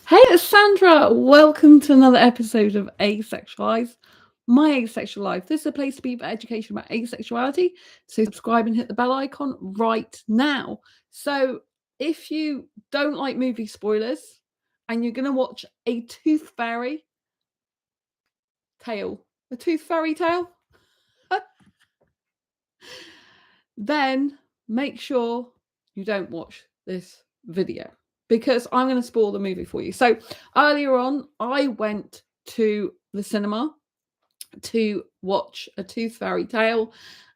Hey, it's Sandra. Welcome to another episode of Asexualise, my asexual life. This is a place to be for education about asexuality. So subscribe and hit the bell icon right now. So if you don't like movie spoilers and you're going to watch a tooth fairy tale, a tooth fairy tale, then make sure you don't watch this video because I'm going to spoil the movie for you. So earlier on, I went to the cinema to watch A Tooth Fairy Tale,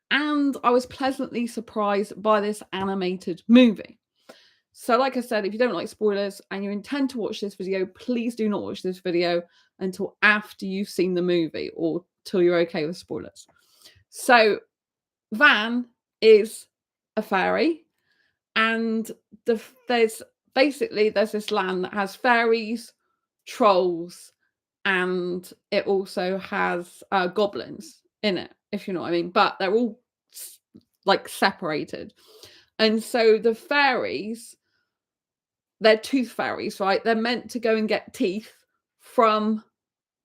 and I was pleasantly surprised by this animated movie. So, like I said, if you don't like spoilers and you intend to watch this video, please do not watch this video until after you've seen the movie or till you're okay with spoilers. So, Van is a fairy, and there's this land that has fairies, trolls, and it also has goblins in it, if you know what I mean. But they're all like separated, and so the fairies, they're tooth fairies, right? They're meant to go and get teeth from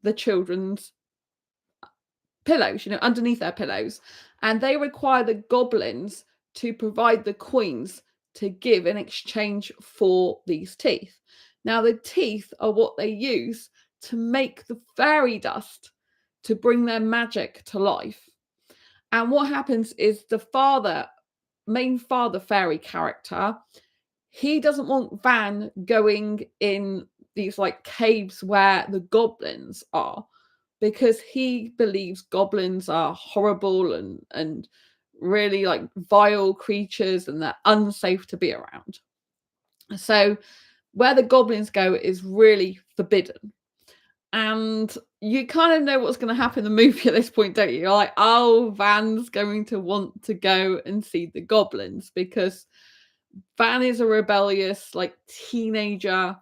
the children's pillows, underneath their pillows. And they require the goblins to provide the coins to give in exchange for these teeth. Now, the teeth are what they use to make the fairy dust to bring their magic to life. And what happens is the main father fairy character, he doesn't want Van going in these like caves where the goblins are, because he believes goblins are horrible and really like vile creatures and they're unsafe to be around. So where the goblins go is really forbidden. And you kind of know what's going to happen in the movie at this point, don't you? You're like, oh, Van's going to want to go and see the goblins because Van is a rebellious, like, teenager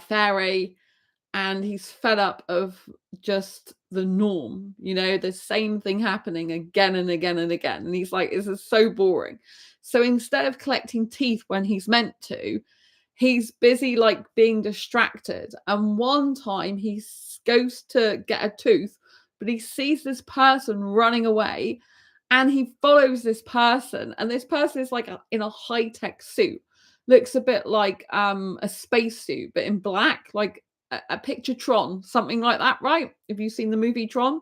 fairy, and he's fed up of just the norm, the same thing happening again and again and again. And he's like, this is so boring. So instead of collecting teeth when he's meant to, he's busy like being distracted. And one time he goes to get a tooth, but he sees this person running away and he follows this person. And this person is like in a high-tech suit, looks a bit like a spacesuit, but in black, like a picture Tron, something like that, right? If you've seen the movie Tron.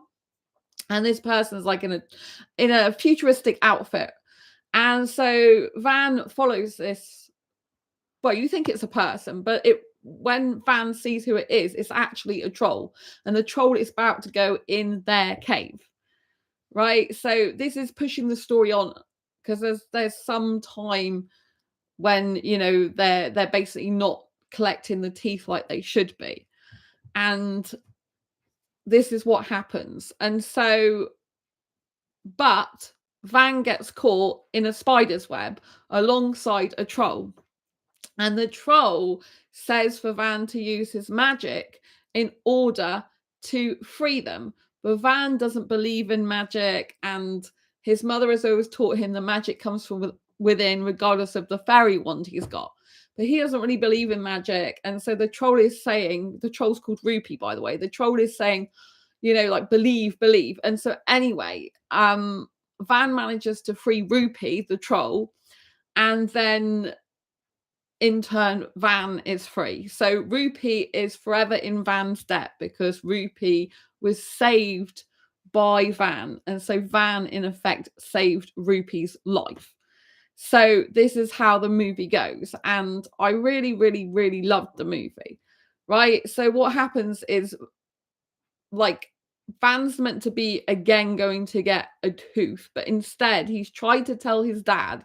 And this person is like in a futuristic outfit. And so Van follows this. Well, you think it's a person, but when Van sees who it is, it's actually a troll. And the troll is about to go in their cave. Right? So this is pushing the story on because there's some time when they're basically not collecting the teeth like they should be. And this is what happens. And so, but Van gets caught in a spider's web alongside a troll. And the troll says for Van to use his magic in order to free them. But Van doesn't believe in magic, and his mother has always taught him the magic comes from within, regardless of the fairy wand he's got. But he doesn't really believe in magic. And so the troll is saying, the troll's called Rupee, by the way. The troll is saying, like, believe. And so anyway, Van manages to free Rupee, the troll, and then in turn, Van is free. So Rupee is forever in Van's debt because Rupee was saved by Van. And so Van, in effect, saved Rupee's life. So this is how the movie goes. And I really, really, really loved the movie, right? So what happens is, like, Van's meant to be again going to get a tooth, but instead he's tried to tell his dad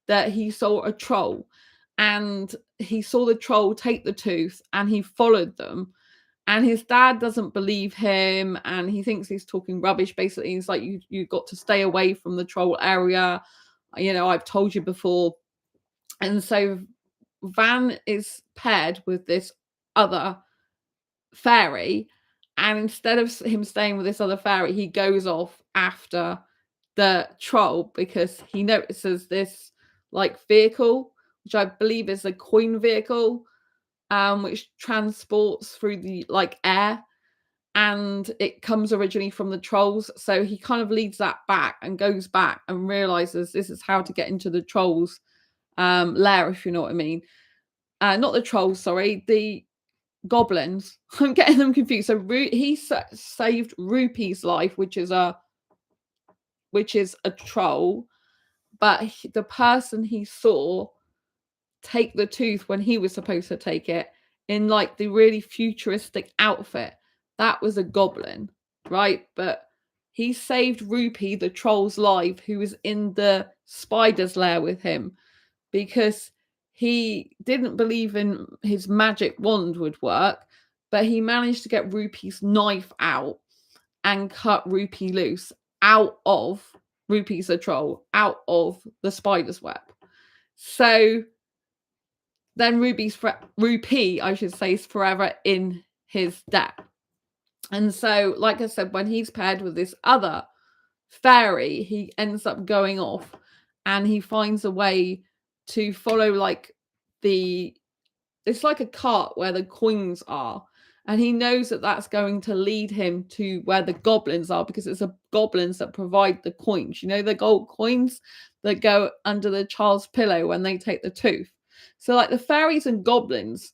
that he saw a troll, and he saw the troll take the tooth and he followed them, and his dad doesn't believe him and he thinks he's talking rubbish. Basically, he's like, you got to stay away from the troll area, I've told you before. And so Van is paired with this other fairy, and instead of him staying with this other fairy, he goes off after the troll because he notices this like vehicle, which I believe is a coin vehicle, which transports through the like air, and it comes originally from the trolls. So he kind of leads that back and goes back and realizes this is how to get into the trolls lair, if you know what I mean. Not the trolls, sorry, the goblins. I'm getting them confused. So he saved Rupee's life, which is a troll, but the person he saw take the tooth when he was supposed to take it in like the really futuristic outfit, that was a goblin, right? But he saved Rupee, the troll's life, who was in the spider's lair with him, because he didn't believe in his magic wand would work, but he managed to get Rupee's knife out and cut Rupee loose out of Rupee's a troll, out of the spider's web. So then Rupee, I should say, is forever in his debt. And so, like I said, when he's paired with this other fairy, he ends up going off and he finds a way to follow it's like a cart where the coins are. And he knows that that's going to lead him to where the goblins are, because it's the goblins that provide the coins. You know, the gold coins that go under the child's pillow when they take the tooth. So like the fairies and goblins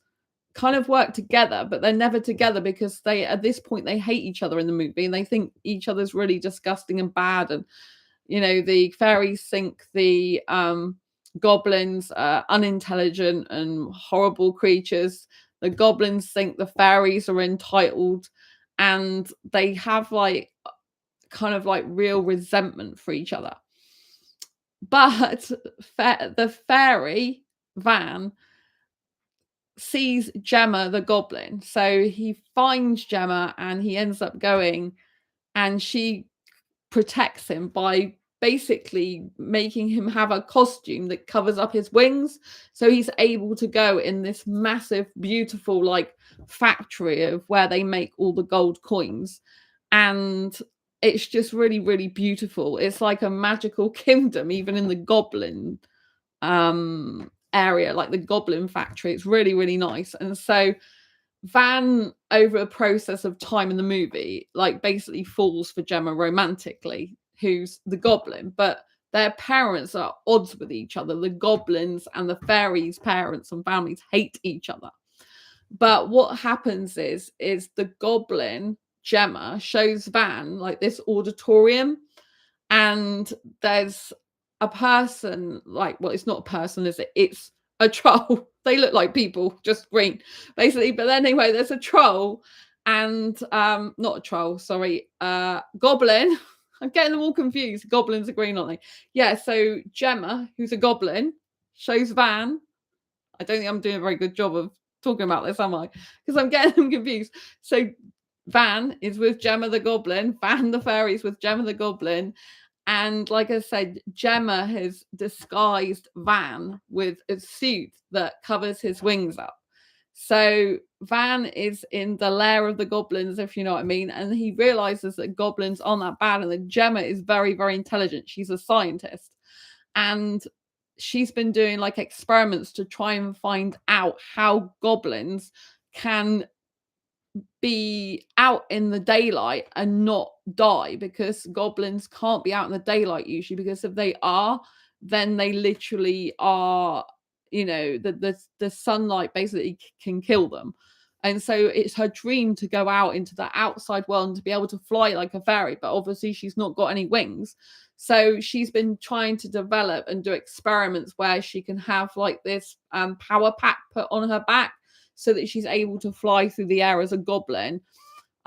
kind of work together, but they're never together because they, at this point, they hate each other in the movie and they think each other's really disgusting and bad. And, you know, the fairies think the goblins are unintelligent and horrible creatures. The goblins think the fairies are entitled, and they have like kind of like real resentment for each other. But the fairy Van sees Gemma the goblin, so he finds Gemma and he ends up going, and she protects him by basically making him have a costume that covers up his wings, so he's able to go in this massive, beautiful like factory of where they make all the gold coins, and it's just really, really beautiful. It's like a magical kingdom, even in the goblin area, like the goblin factory. It's really, really nice. And so Van, over a process of time in the movie, like basically falls for Gemma romantically, who's the goblin, but their parents are odds with each other. The goblins and the fairies' parents and families hate each other. But what happens is the goblin Gemma shows Van like this auditorium, and there's a person, like, well, it's not a person, is it? It's a troll. They look like people, just green, basically. But anyway, there's a troll and not a troll, sorry, goblin. I'm getting them all confused. Goblins are green, aren't they? Yeah, so Gemma, who's a goblin, shows Van. I don't think I'm doing a very good job of talking about this, am I? Because I'm getting them confused. So Van is with Gemma the goblin, Van the fairy is with Gemma the goblin. And like I said, Gemma has disguised Van with a suit that covers his wings up. So Van is in the lair of the goblins, if you know what I mean. And he realizes that goblins aren't that bad and that Gemma is very, very intelligent. She's a scientist. And she's been doing like experiments to try and find out how goblins can be out in the daylight and not die, because goblins can't be out in the daylight usually, because if they are, then they literally are, you know, the sunlight basically can kill them. And so it's her dream to go out into the outside world and to be able to fly like a fairy, but obviously she's not got any wings. So she's been trying to develop and do experiments where she can have like this power pack put on her back, so that she's able to fly through the air as a goblin,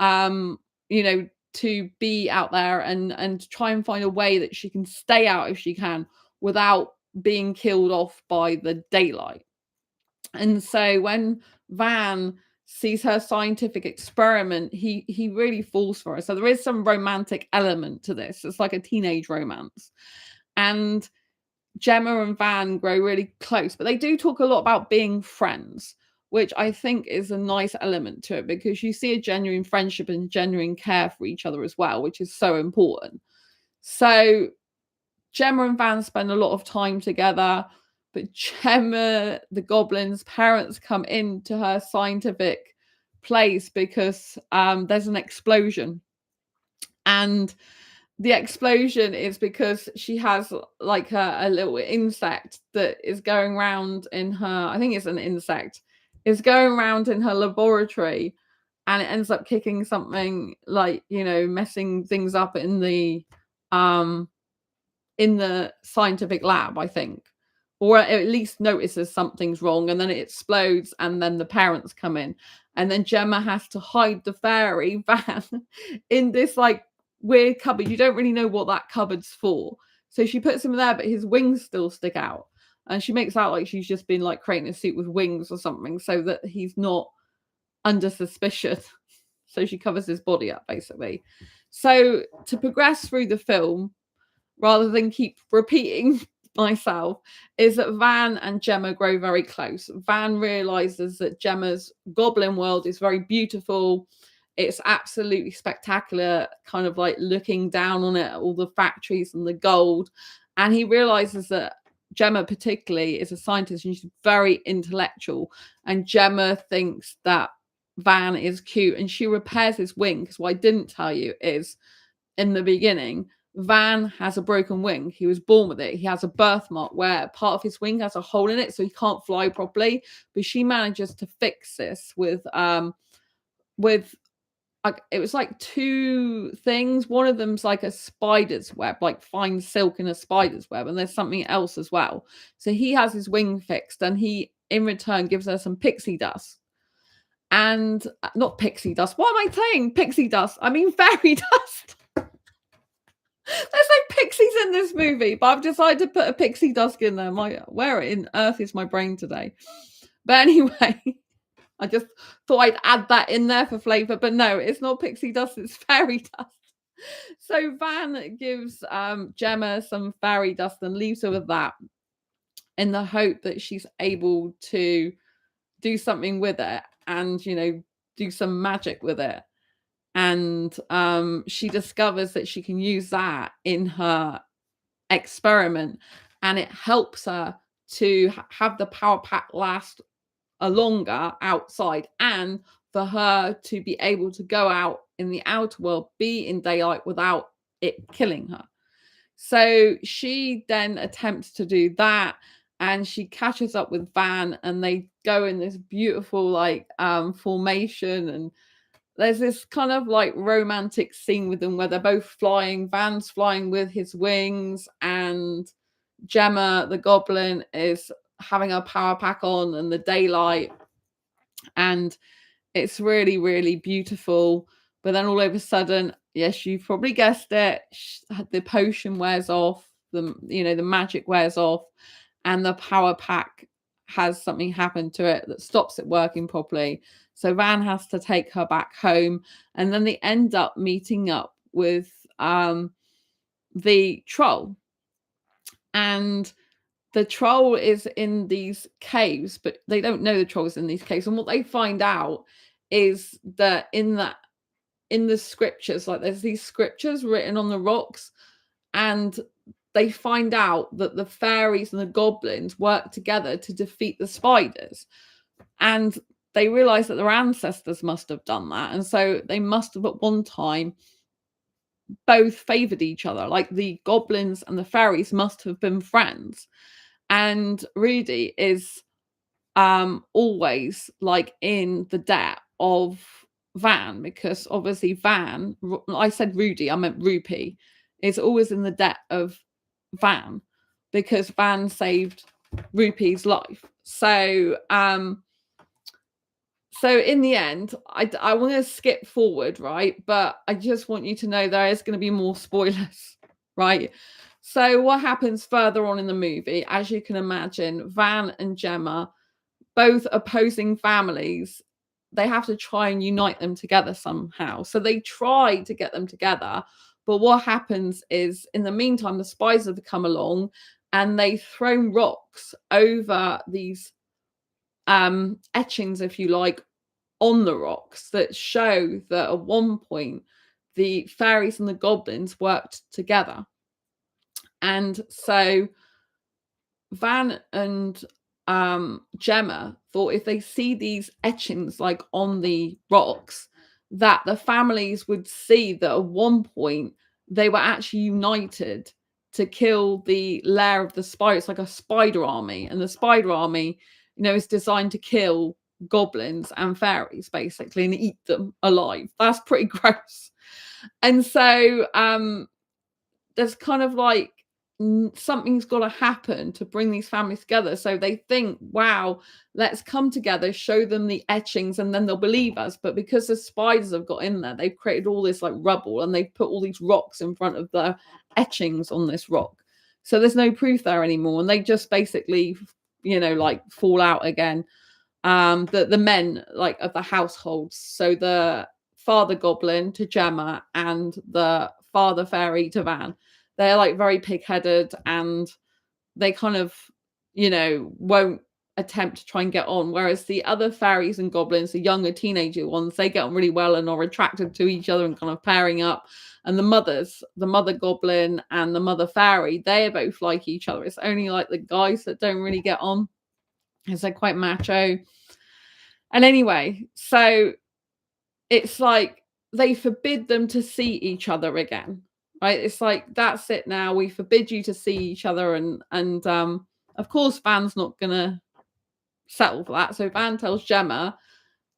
you know, to be out there and try and find a way that she can stay out if she can without being killed off by the daylight. And so when Van sees her scientific experiment, he really falls for her. So there is some romantic element to this. It's like a teenage romance. And Gemma and Van grow really close, but they do talk a lot about being friends, which I think is a nice element to it, because you see a genuine friendship and genuine care for each other as well, which is so important. So Gemma and Van spend a lot of time together. But Gemma, the goblin's parents, come into her scientific place because there's an explosion. And the explosion is because she has like a little insect that is going around in her, I think it's an insect, is going around in her laboratory, and it ends up kicking something, like, messing things up um in the scientific lab, I think. Or at least notices something's wrong, and then it explodes, and then the parents come in. And then Gemma has to hide the fairy Van in this like weird cupboard. You don't really know what that cupboard's for. So she puts him there, but his wings still stick out. And she makes out like she's just been like creating a suit with wings or something so that he's not under suspicion. So she covers his body up, basically. So to progress through the film, rather than keep repeating myself, is that Van and Gemma grow very close. Van realizes that Gemma's goblin world is very beautiful. It's absolutely spectacular, kind of like looking down on it, all the factories and the gold. And he realizes that Gemma particularly is a scientist and she's very intellectual. And Gemma thinks that Van is cute, and she repairs his wing, because what I didn't tell you is, in the beginning, Van has a broken wing. He was born with it. He has a birthmark where part of his wing has a hole in it, so he can't fly properly. But she manages to fix this with it was like two things. One of them's like a spider's web, like fine silk in a spider's web, and there's something else as well. So he has his wing fixed, and he in return gives her some pixie dust. And not pixie dust. What am I saying? Pixie dust. I mean fairy dust. There's no pixies in this movie, but I've decided to put a pixie dust in there. Where in earth is my brain today? But anyway, I just thought I'd add that in there for flavour. But no, it's not pixie dust, it's fairy dust. So Van gives Gemma some fairy dust and leaves her with that, in the hope that she's able to do something with it and, do some magic with it. And she discovers that she can use that in her experiment, and it helps her to have the power pack last a longer outside, and for her to be able to go out in the outer world, be in daylight without it killing her. So she then attempts to do that, and she catches up with Van, and they go in this beautiful like formation, and there's this kind of like romantic scene with them where they're both flying. Van's flying with his wings, and Gemma, the goblin, is having her power pack on and the daylight. And it's really, really beautiful. But then all of a sudden, yes, you've probably guessed it, the potion wears off, the magic wears off, and the power pack has something happen to it that stops it working properly. So Van has to take her back home, and then they end up meeting up with the troll. And the troll is in these caves, but they don't know the troll's in these caves. And what they find out is that in the scriptures, like there's these scriptures written on the rocks, and they find out that the fairies and the goblins work together to defeat the spiders. And they realize that their ancestors must have done that. And so they must have at one time both favored each other. Like the goblins and the fairies must have been friends. And Rudy is always like in the debt of Van, because obviously Van, I said Rudy, I meant Rupee, is always in the debt of Van because Van saved Rupee's life. So in the end, I want to skip forward, right? But I just want you to know there is going to be more spoilers, right? So what happens further on in the movie, as you can imagine, Van and Gemma, both opposing families, they have to try and unite them together somehow. So they try to get them together. But what happens is, in the meantime, the spies have come along and they throw rocks over these etchings, if you like, on the rocks that show that at one point the fairies and the goblins worked together. And so Van and Gemma thought if they see these etchings like on the rocks, that the families would see that at one point they were actually united to kill the lair of the spider. It's like a spider army, and the spider army, is designed to kill goblins and fairies basically and eat them alive. That's pretty gross. And so there's kind of like something's got to happen to bring these families together. So they think, wow, let's come together, show them the etchings, and then they'll believe us. But because the spiders have got in there, they've created all this like rubble, and they've put all these rocks in front of the etchings on this rock. So there's no proof there anymore. And they just basically, like fall out again. The men like of the households. So the father goblin to Gemma and the father fairy to Van, they're like very pig-headed, and they kind of, won't attempt to try and get on. Whereas the other fairies and goblins, the younger teenager ones, they get on really well and are attracted to each other and kind of pairing up. And the mother goblin and the mother fairy, they both like each other. It's only like the guys that don't really get on, because they're quite macho. And anyway, so it's like they forbid them to see each other again, right? It's like, that's it now. We forbid you to see each other. And of course, Van's not going to settle for that. So Van tells Gemma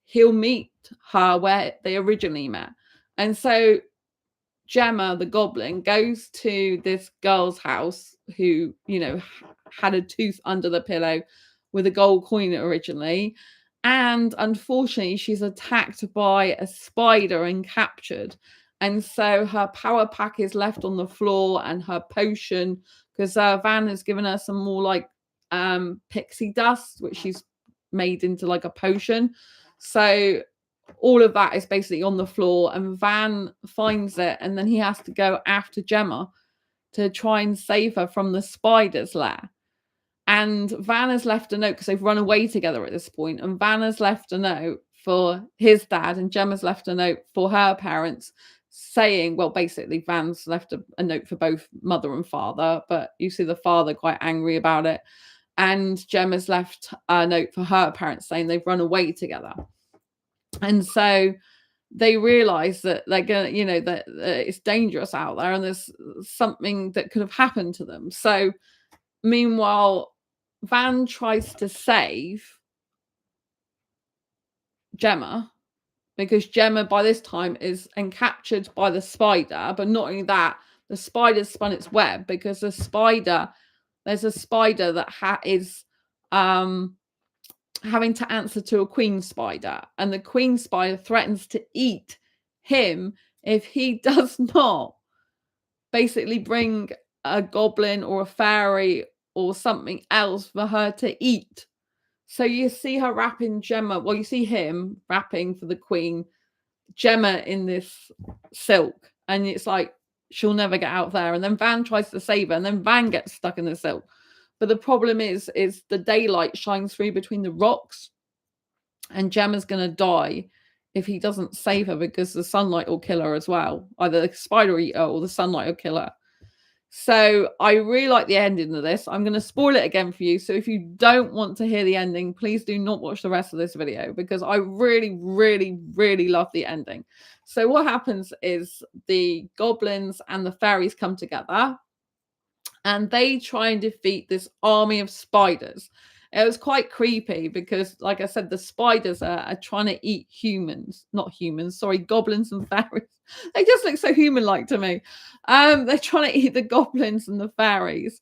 he'll meet her where they originally met. And so Gemma, the goblin, goes to this girl's house who, had a tooth under the pillow with a gold coin originally. And unfortunately, she's attacked by a spider and captured. And so her power pack is left on the floor, and her potion, because Van has given her some more like pixie dust, which she's made into like a potion. So all of that is basically on the floor, and Van finds it, and then he has to go after Gemma to try and save her from the spider's lair. And Van has left a note, because they've run away together at this point, and Van has left a note for his dad, and Gemma's left a note for her parents saying, well, basically Van's left a note for both mother and father, but you see the father quite angry about it, and Gemma's left a note for her parents saying they've run away together. And so they realize that they're gonna, that it's dangerous out there, and there's something that could have happened to them. So meanwhile, Van tries to save Gemma, because Gemma by this time is encaptured by the spider. But not only that, the spider's spun its web, because there's a spider that is having to answer to a queen spider, and the queen spider threatens to eat him if he does not basically bring a goblin or a fairy or something else for her to eat. So you see her wrapping Gemma, well, you see him wrapping for the queen Gemma in this silk, and it's like she'll never get out there. And then Van tries to save her, and then Van gets stuck in the silk. But the problem is the daylight shines through between the rocks, and Gemma's going to die if he doesn't save her, because the sunlight will kill her as well. Either the spider will eat her or the sunlight will kill her. So I really like the ending of this. I'm going to spoil it again for you. So if you don't want to hear the ending, please do not watch the rest of this video, because I really, really, really love the ending. So what happens is the goblins and the fairies come together, and they try and defeat this army of spiders. It was quite creepy because, like I said, the spiders are trying to eat goblins and fairies. They just look so human-like to me. They're trying to eat the goblins and the fairies.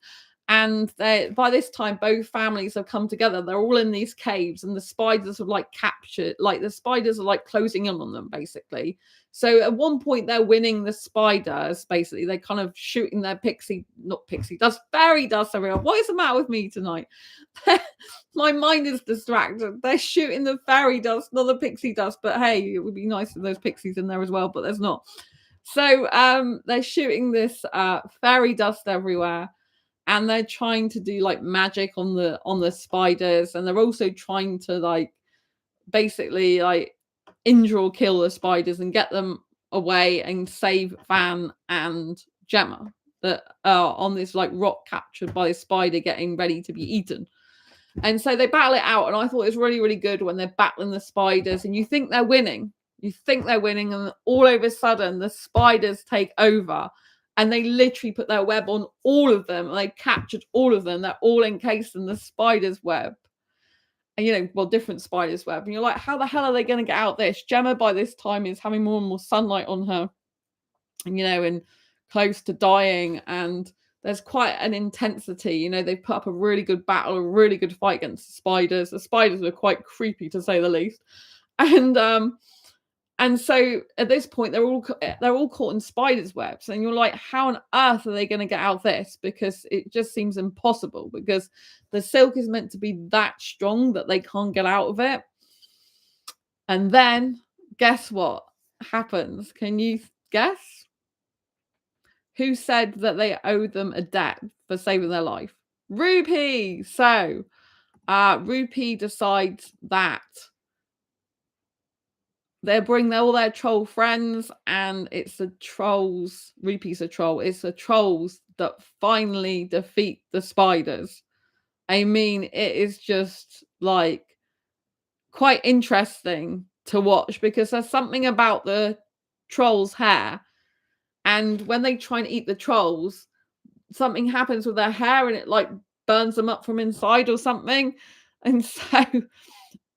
And by this time, both families have come together. They're all in these caves, and the spiders have like captured, like the spiders are like closing in on them, basically. So at one point, they're winning the spiders, basically. They're kind of shooting their fairy dust everywhere. What is the matter with me tonight? My mind is distracted. They're shooting the fairy dust, not the pixie dust. But hey, it would be nice if there's pixies in there as well, but there's not. So they're shooting this fairy dust everywhere. And they're trying to do like magic on the spiders, and they're also trying to like basically like injure or kill the spiders and get them away and save Van and Gemma. that are on this like rock captured by a spider getting ready to be eaten. And so they battle it out, and I thought it was really, really good when they're battling the spiders, and you think they're winning. You think they're winning, and all of a sudden the spiders take over, and they literally put their web on all of them, and they captured all of them. They're all encased in the spider's web. And, you know, well, different spiders' web. And you're like, how the hell are they going to get out this? Gemma, by this time, is having more and more sunlight on her, and, you know, and close to dying. And there's quite an intensity. You know, they've put up a really good battle, a really good fight against the spiders. The spiders were quite creepy, to say the least. And so at this point, they're all caught in spiders' webs, and you're like, how on earth are they going to get out of this? Because it just seems impossible, because the silk is meant to be that strong that they can't get out of it. And then guess what happens? Can you guess? Who said that they owed them a debt for saving their life? Rupi. So Rupi decides that they bring all their troll friends, and it's the trolls. Rupi's a troll. It's the trolls that finally defeat the spiders. I mean, it is just like quite interesting to watch, because there's something about the trolls' hair, and when they try and eat the trolls, something happens with their hair, and it like burns them up from inside or something. And so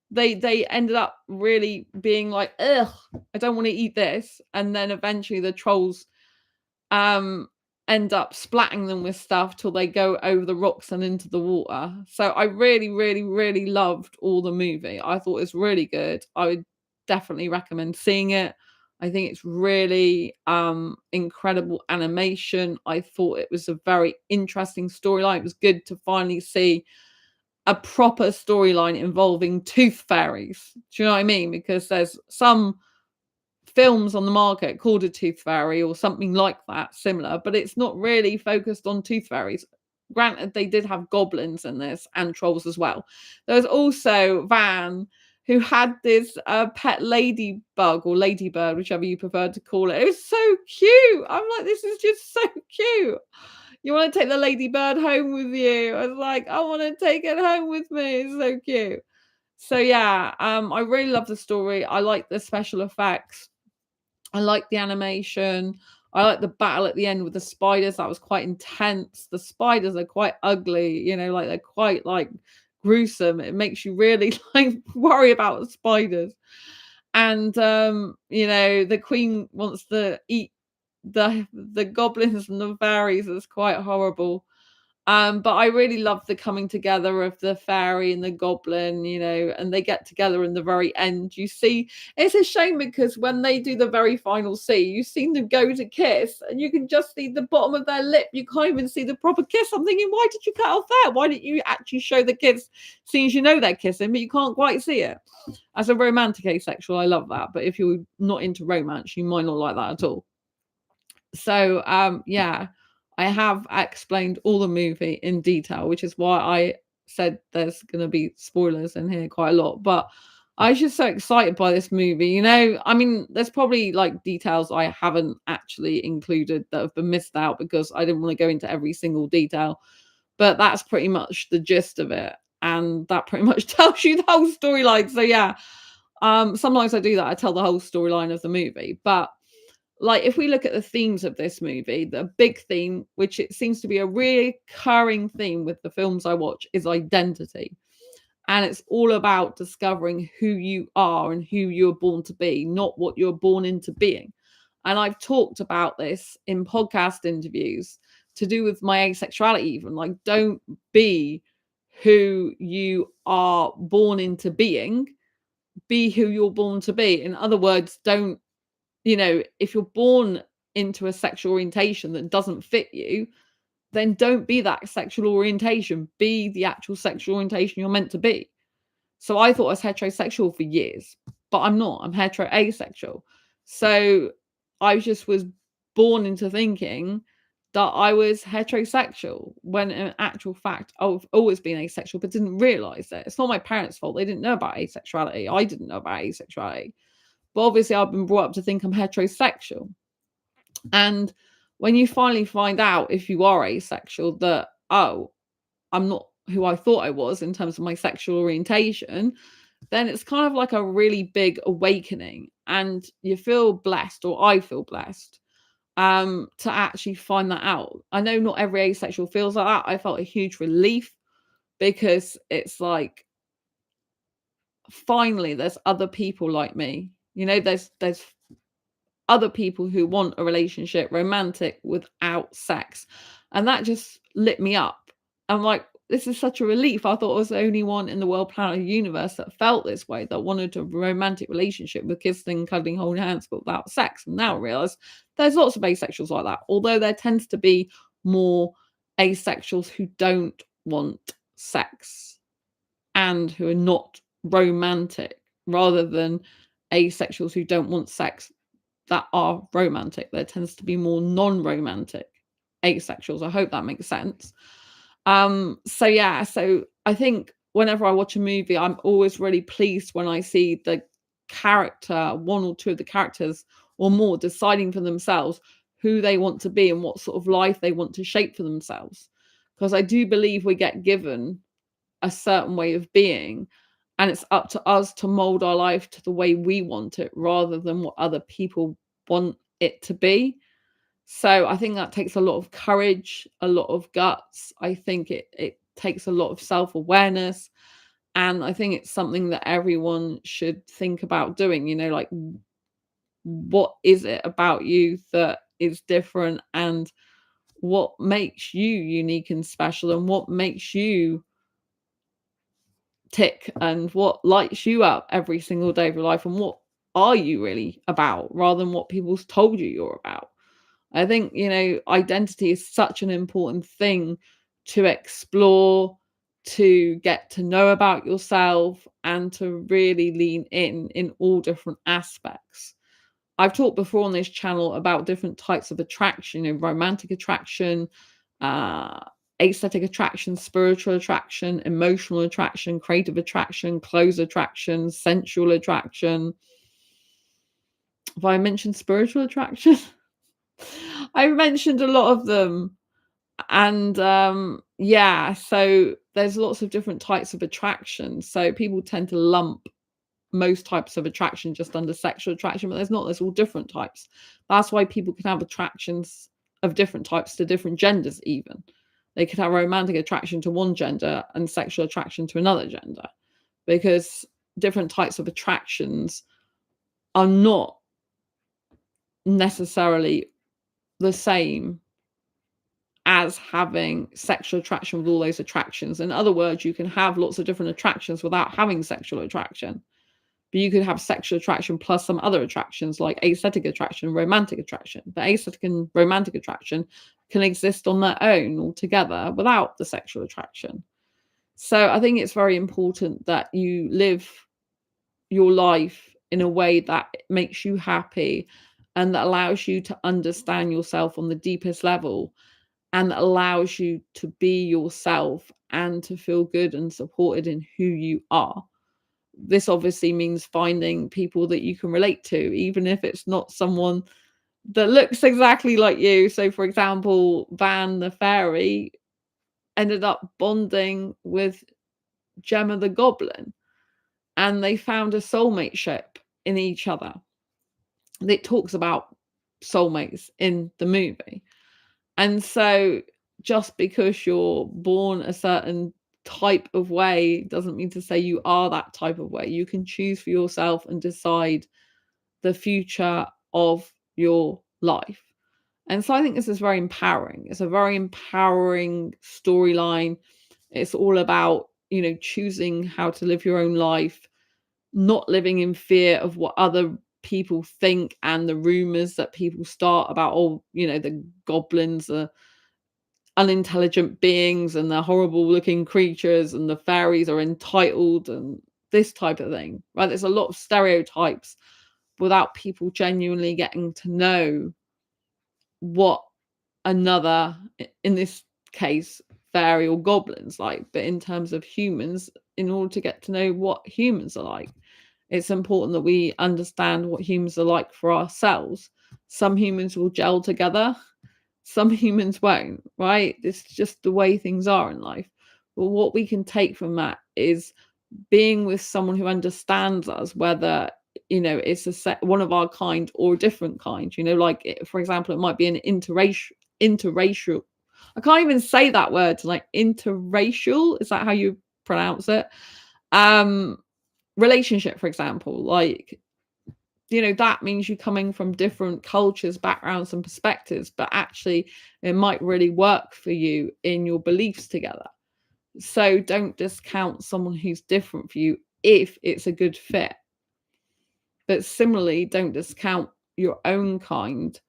they ended up really being like, ugh, I don't want to eat this. And then eventually the trolls end up splatting them with stuff till they go over the rocks and into the water. So I really, really, really loved all the movie. I thought it was really good. I would definitely recommend seeing it. I think it's really incredible animation. I thought it was a very interesting storyline. It was good to finally see a proper storyline involving tooth fairies. Do you know what I mean? Because there's some films on the market called a tooth fairy or something like that, similar, but it's not really focused on tooth fairies. Granted, they did have goblins in this and trolls as well. There was also Van, who had this pet ladybug or ladybird, whichever you prefer to call it. It was so cute. I'm like, this is just so cute. You want to take the ladybird home with you? I was like, I want to take it home with me. It's so cute. So yeah, I really love the story. I like the special effects. I like the animation. I like the battle at the end with the spiders. That was quite intense. The spiders are quite ugly, you know, like they're quite like gruesome. It makes you really like worry about the spiders. And you know, the queen wants to eat the goblins and the fairies. Is quite horrible. But I really love the coming together of the fairy and the goblin, you know, and they get together in the very end. You see, it's a shame because when they do the very final scene, you see them go to kiss and you can just see the bottom of their lip. You can't even see the proper kiss. I'm thinking, why did you cut off there? Why didn't you actually show the kiss, seeing as you know they're kissing, but you can't quite see it? As a romantic asexual, I love that. But if you're not into romance, you might not like that at all. So, yeah. I have explained all the movie in detail, which is why I said there's going to be spoilers in here quite a lot. But I was just so excited by this movie. You know, I mean, there's probably like details I haven't actually included that have been missed out because I didn't want to go into every single detail. But that's pretty much the gist of it. And that pretty much tells you the whole storyline. So, yeah, sometimes I do that. I tell the whole storyline of the movie. But like if we look at the themes of this movie, the big theme, which it seems to be a recurring theme with the films I watch, is identity. And it's all about discovering who you are and who you're born to be, not what you're born into being. And I've talked about this in podcast interviews to do with my asexuality, even like, don't be who you are born into being, be who you're born to be. In other words, don't, you know, if you're born into a sexual orientation that doesn't fit you, then don't be that sexual orientation. Be the actual sexual orientation you're meant to be. So I thought I was heterosexual for years, but I'm not. I'm heteroasexual. So I just was born into thinking that I was heterosexual when in actual fact I've always been asexual, but didn't realize it. It's not my parents' fault. They didn't know about asexuality. I didn't know about asexuality. But obviously I've been brought up to think I'm heterosexual. And when you finally find out, if you are asexual, that, oh, I'm not who I thought I was in terms of my sexual orientation, then it's kind of like a really big awakening, and you feel blessed, or I feel blessed, to actually find that out. I know not every asexual feels like that. I felt a huge relief, because it's like, finally there's other people like me. There's other people who want a relationship, romantic, without sex. And that just lit me up. I'm like, this is such a relief. I thought I was the only one in the world, planet, universe that felt this way, that wanted a romantic relationship with kissing, cuddling, holding hands, but without sex. And now I realize there's lots of asexuals like that, although there tends to be more asexuals who don't want sex and who are not romantic, rather than asexuals who don't want sex that are romantic. There tends to be more non-romantic asexuals. I hope that makes sense. So I think whenever I watch a movie, I'm always really pleased when I see the character, one or two of the characters or more, deciding for themselves who they want to be and what sort of life they want to shape for themselves. Because I do believe we get given a certain way of being, and it's up to us to mold our life to the way we want it, rather than what other people want it to be. So I think that takes a lot of courage, a lot of guts. I think it takes a lot of self-awareness, and I think it's something that everyone should think about doing. Like, what is it about you that is different, and what makes you unique and special, and what makes you tick, and what lights you up every single day of your life, and what are you really about, rather than what people's told you you're about. I think, identity is such an important thing to explore, to get to know about yourself, and to really lean in all different aspects. I've talked before on this channel about different types of attraction, romantic attraction, uh, aesthetic attraction, spiritual attraction, emotional attraction, creative attraction, clothes attraction, sensual attraction. Have I mentioned spiritual attraction? I've mentioned a lot of them. And so there's lots of different types of attraction. So people tend to lump most types of attraction just under sexual attraction, but there's all different types. That's why people can have attractions of different types to different genders. Even they could have romantic attraction to one gender and sexual attraction to another gender, because different types of attractions are not necessarily the same as having sexual attraction with all those attractions. In other words, you can have lots of different attractions without having sexual attraction. But you could have sexual attraction plus some other attractions, like aesthetic attraction, romantic attraction. But aesthetic and romantic attraction can exist on their own altogether without the sexual attraction. So I think it's very important that you live your life in a way that makes you happy, and that allows you to understand yourself on the deepest level, and that allows you to be yourself and to feel good and supported in who you are. This obviously means finding people that you can relate to, even if it's not someone that looks exactly like you. So, for example, Van the fairy ended up bonding with Gemma the goblin, and they found a soulmate ship in each other. It talks about soulmates in the movie. And so just because you're born a certain type of way doesn't mean to say you are that type of way. You can choose for yourself and decide the future of your life. And so I think this is very empowering. It's a very empowering storyline. It's all about, choosing how to live your own life, not living in fear of what other people think, and the rumors that people start about, the goblins are unintelligent beings, and they're horrible looking creatures, and the fairies are entitled, and this type of thing, right? There's a lot of stereotypes without people genuinely getting to know what another, in this case, fairy or goblins like. But in terms of humans, in order to get to know what humans are like, it's important that we understand what humans are like for ourselves. Some humans will gel together Some humans won't, right? It's just the way things are in life. But what we can take from that is being with someone who understands us, whether it's one of our kind or a different kind. For example, it might be an interracial. I can't even say that word. Like interracial, is that how you pronounce it? Relationship, for example, like that means you coming from different cultures, backgrounds, and perspectives, but actually it might really work for you in your beliefs together. So don't discount someone who's different for you if it's a good fit. But similarly, don't discount your own kind,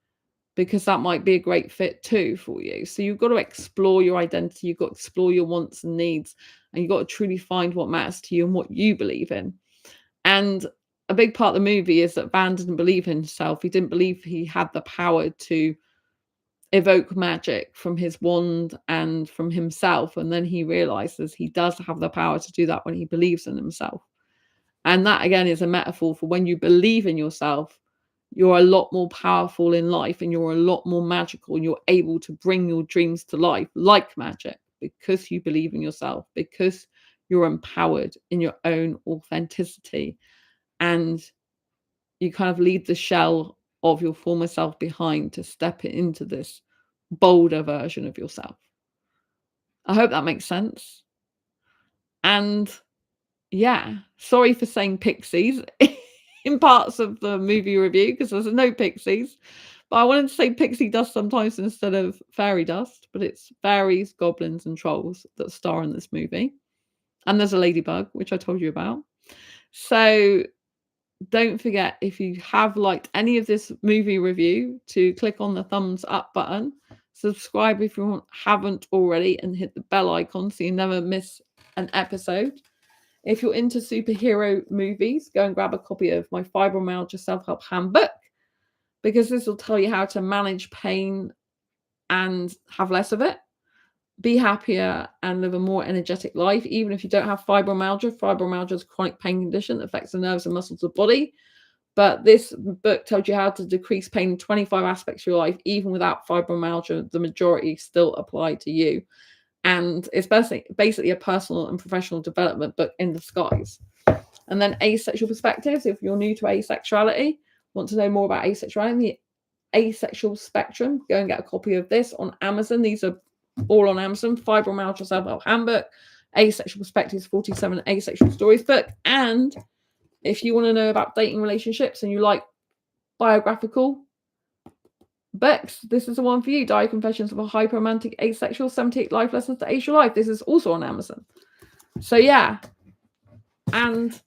because that might be a great fit too for you. So you've got to explore your identity, you've got to explore your wants and needs, and you've got to truly find what matters to you and what you believe in. And a big part of the movie is that Van didn't believe in himself. He didn't believe he had the power to evoke magic from his wand and from himself. And then he realizes he does have the power to do that when he believes in himself. And that, again, is a metaphor for when you believe in yourself, you're a lot more powerful in life and you're a lot more magical, and you're able to bring your dreams to life like magic because you believe in yourself, because you're empowered in your own authenticity, and you kind of leave the shell of your former self behind to step into this bolder version of yourself. I hope that makes sense. And yeah, sorry for saying pixies in parts of the movie review, because there's no pixies. But I wanted to say pixie dust sometimes instead of fairy dust, but it's fairies, goblins, and trolls that star in this movie. And there's a ladybug, which I told you about. So don't forget, if you have liked any of this movie review, to click on the thumbs up button, subscribe if you haven't already, and hit the bell icon so you never miss an episode. If you're into superhero movies, go and grab a copy of my Fibromyalgia Self-Help Handbook, because this will tell you how to manage pain and have less of it, be happier, and live a more energetic life. Even if you don't have fibromyalgia, fibromyalgia is a chronic pain condition that affects the nerves and muscles of the body. But this book tells you how to decrease pain in 25 aspects of your life, even without fibromyalgia. The majority still apply to you. And it's basically a personal and professional development book in disguise. And then Asexual Perspectives, if you're new to asexuality, want to know more about asexuality, the asexual spectrum, go and get a copy of this on Amazon. These are all on Amazon. Fibromyalgia Self-Help Handbook, Asexual Perspectives, 47 Asexual Stories book. And if you want to know about dating relationships and you like biographical books, this is the one for you. Diary Confessions of a Hyper-Romantic Asexual, 78 Life Lessons to Ace Your Life. This is also on Amazon. So yeah. And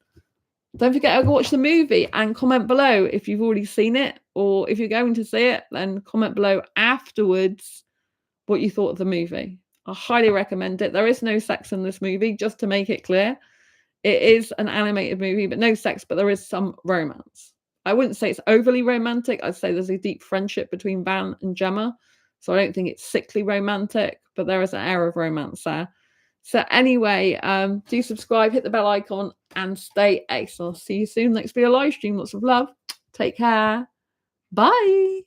don't forget to watch the movie and comment below if you've already seen it, or if you're going to see it, then comment below afterwards what you thought of the movie. I highly recommend it. There is no sex in this movie, just to make it clear. It is an animated movie, but no sex, but there is some romance. I wouldn't say it's overly romantic. I'd say there's a deep friendship between Van and Gemma. So I don't think it's sickly romantic, but there is an air of romance there. So anyway, do subscribe, hit the bell icon, and stay ace. I'll see you soon. Next video live stream. Lots of love. Take care. Bye.